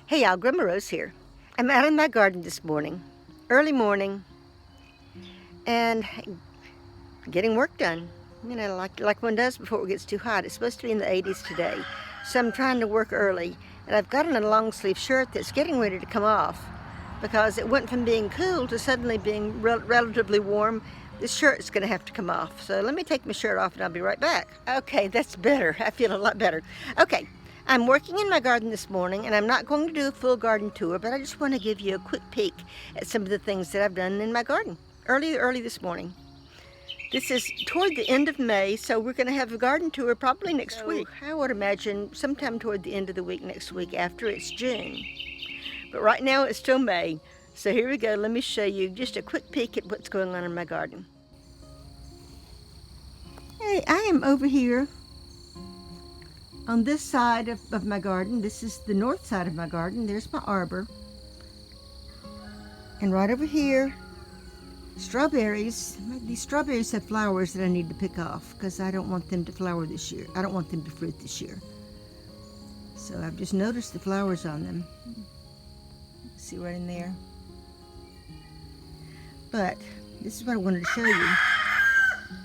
Hey y'all, Gramma here. I'm out in my garden this morning, early morning, and getting work done. You know, like one does before it gets too hot. It's supposed to be in the 80s today, so I'm trying to work early. And I've got on a long sleeve shirt that's getting ready to come off because it went from being cool to suddenly being relatively warm. This shirt's gonna have to come off. So let me take my shirt off and I'll be right back. Okay, that's better. I feel a lot better. Okay. I'm working in my garden this morning, and I'm not going to do a full garden tour, but I just want to give you a quick peek at some of the things that I've done in my garden early this morning. This is toward the end of May, so we're going to have a garden tour probably next week. I would imagine sometime toward the end of the week next week after it's June. But right now it's still May, so here we go. Let me show you just a quick peek at what's going on in my garden. Hey, I am over here on this side of my garden. This is the north side of my garden. There's my arbor. And right over here, strawberries. These strawberries have flowers that I need to pick off because I don't want them to flower this year. I don't want them to fruit this year. So I've just noticed the flowers on them. See right in there? But this is what I wanted to show you.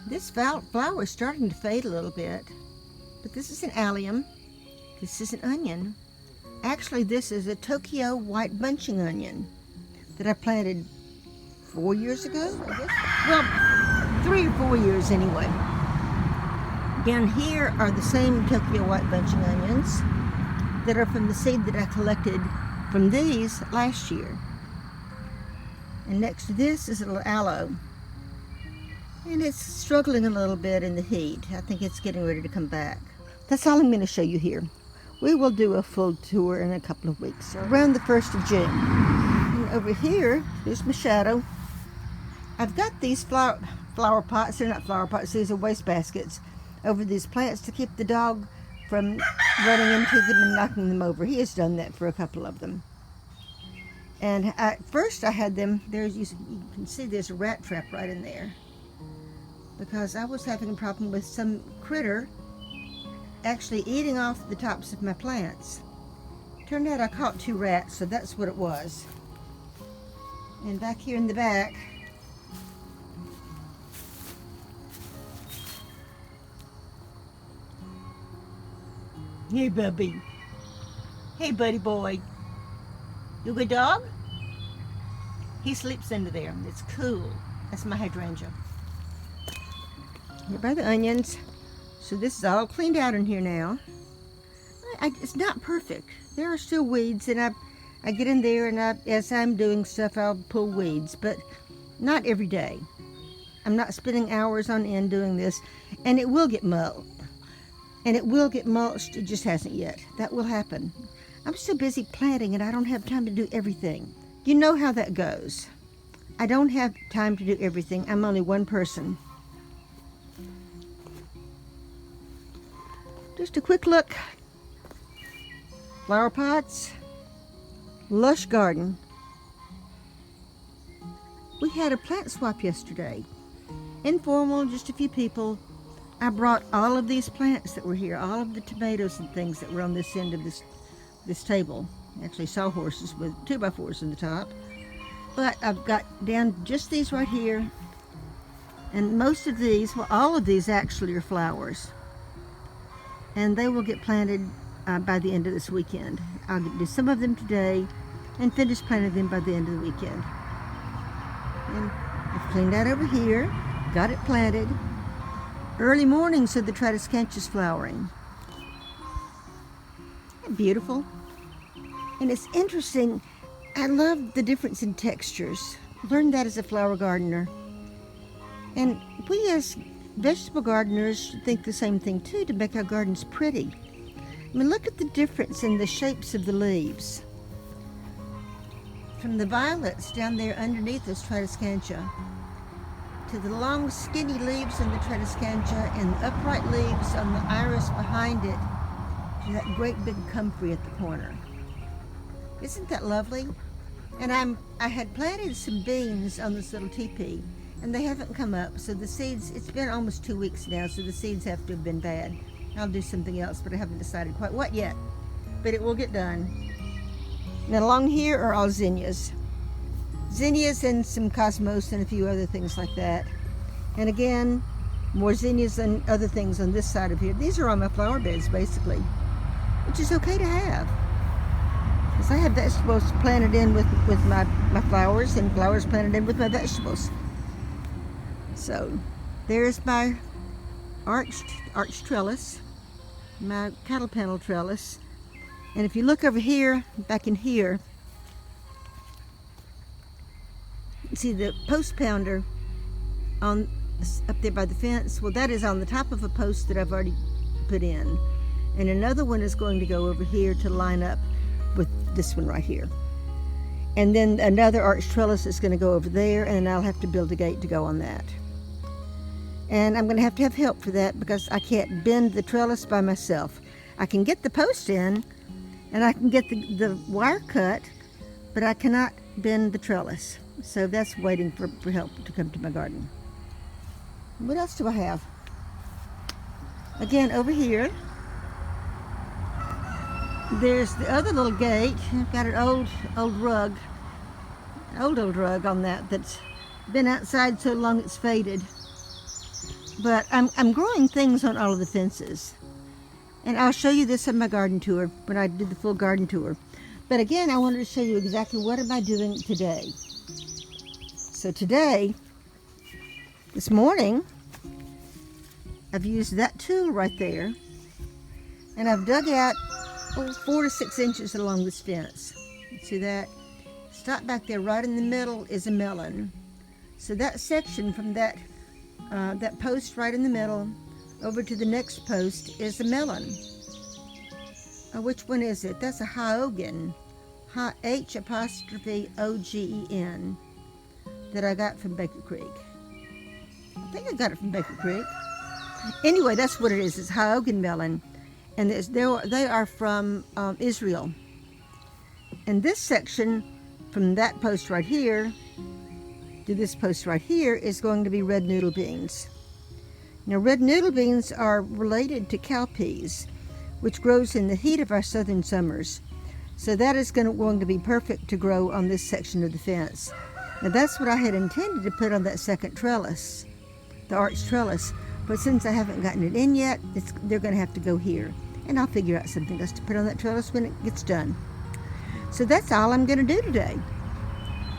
This flower is starting to fade a little bit. But this is an allium. This is an onion. Actually, this is a Tokyo white bunching onion that I planted 4 years ago, I guess. Well, 3 or 4 years anyway. Down here are the same Tokyo white bunching onions that are from the seed that I collected from these last year. And next to this is a little aloe. And it's struggling a little bit in the heat. I think it's getting ready to come back. That's all I'm going to show you here. We will do a full tour in a couple of weeks, around the 1st of June. And over here, here's my shadow. I've got these flower pots. They're not flower pots, these are waste baskets over these plants to keep the dog from running into them and knocking them over. He has done that for a couple of them. And at first I had them, you can see there's a rat trap right in there, because I was having a problem with some critter actually eating off the tops of my plants. Turned out I caught 2 rats, so that's what it was. And back here in the back, hey Bubby, hey buddy boy, you a good dog? He sleeps under there. It's cool. That's my hydrangea. Here by the onions. So this is all cleaned out in here now. It's not perfect. There are still weeds, and I get in there, and as I'm doing stuff, I'll pull weeds, but not every day. I'm not spending hours on end doing this, and it will get mulched. And it will get mulched. It just hasn't yet. That will happen. I'm so busy planting, and I don't have time to do everything. You know how that goes. I don't have time to do everything. I'm only one person. Just a quick look. Flower pots. Lush garden. We had a plant swap yesterday. Informal, just a few people. I brought all of these plants that were here, all of the tomatoes and things that were on this end of this table. Actually sawhorses with 2x4s in the top. But I've got down just these right here. And most of these, well, all of these actually are flowers. And they will get planted by the end of this weekend. I'll do some of them today and finish planting them by the end of the weekend. And I've cleaned out over here, got it planted. Early morning, so the Tradescantia is flowering. Isn't it beautiful? And it's interesting. I love the difference in textures. Learned that as a flower gardener. And we as vegetable gardeners should think the same thing too, to make our gardens pretty. I mean, look at the difference in the shapes of the leaves. from the violets down there underneath this tradescantia to the long skinny leaves on the tradescantia and the upright leaves on the iris behind it to that great big comfrey at the corner. Isn't that lovely? And I had planted some beans on this little teepee, and they haven't come up, so the seeds, it's been almost 2 weeks now, so the seeds have to have been bad. I'll do something else, but I haven't decided quite what yet, but it will get done. Now along here are all zinnias. Zinnias and some cosmos and a few other things like that. And again, more zinnias and other things on this side of here. These are all my flower beds, basically, which is okay to have. Because I have vegetables planted in with my flowers, and flowers planted in with my vegetables. So there's my arched trellis, my cattle panel trellis. And if you look over here, back in here, see the post pounder up there by the fence. Well, that is on the top of a post that I've already put in. And another one is going to go over here to line up with this one right here. And then another arched trellis is going to go over there, and I'll have to build a gate to go on that. And I'm going to have help for that because I can't bend the trellis by myself. I can get the post in, and I can get the wire cut, but I cannot bend the trellis. So that's waiting for help to come to my garden. What else do I have? Again, over here, there's the other little gate. I've got an old rug on that's been outside so long it's faded. But I'm growing things on all of the fences. And I'll show you this on my garden tour when I did the full garden tour. But again, I wanted to show you exactly what am I doing today. So today, this morning, I've used that tool right there, and I've dug out 4 to 6 inches along this fence. See that? Stop back there, right in the middle is a melon. So that section from that post right in the middle over to the next post is a melon. Which one is it? That's a Hyogen, H''OGEN, that I got from Baker Creek. I think I got it from Baker Creek. Anyway, that's what it is. It's Hyogen melon, and they are from Israel. And this section from that post right here to this post right here is going to be red noodle beans. Now, red noodle beans are related to cowpeas, which grows in the heat of our southern summers. So that is going to be perfect to grow on this section of the fence. Now, that's what I had intended to put on that second trellis, the arched trellis. But since I haven't gotten it in yet, they're going to have to go here. And I'll figure out something else to put on that trellis when it gets done. So that's all I'm going to do today.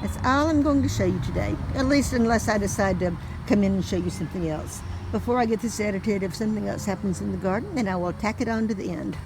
That's all I'm going to show you today. At least unless I decide to come in and show you something else. Before I get this edited, if something else happens in the garden, then I will tack it on to the end.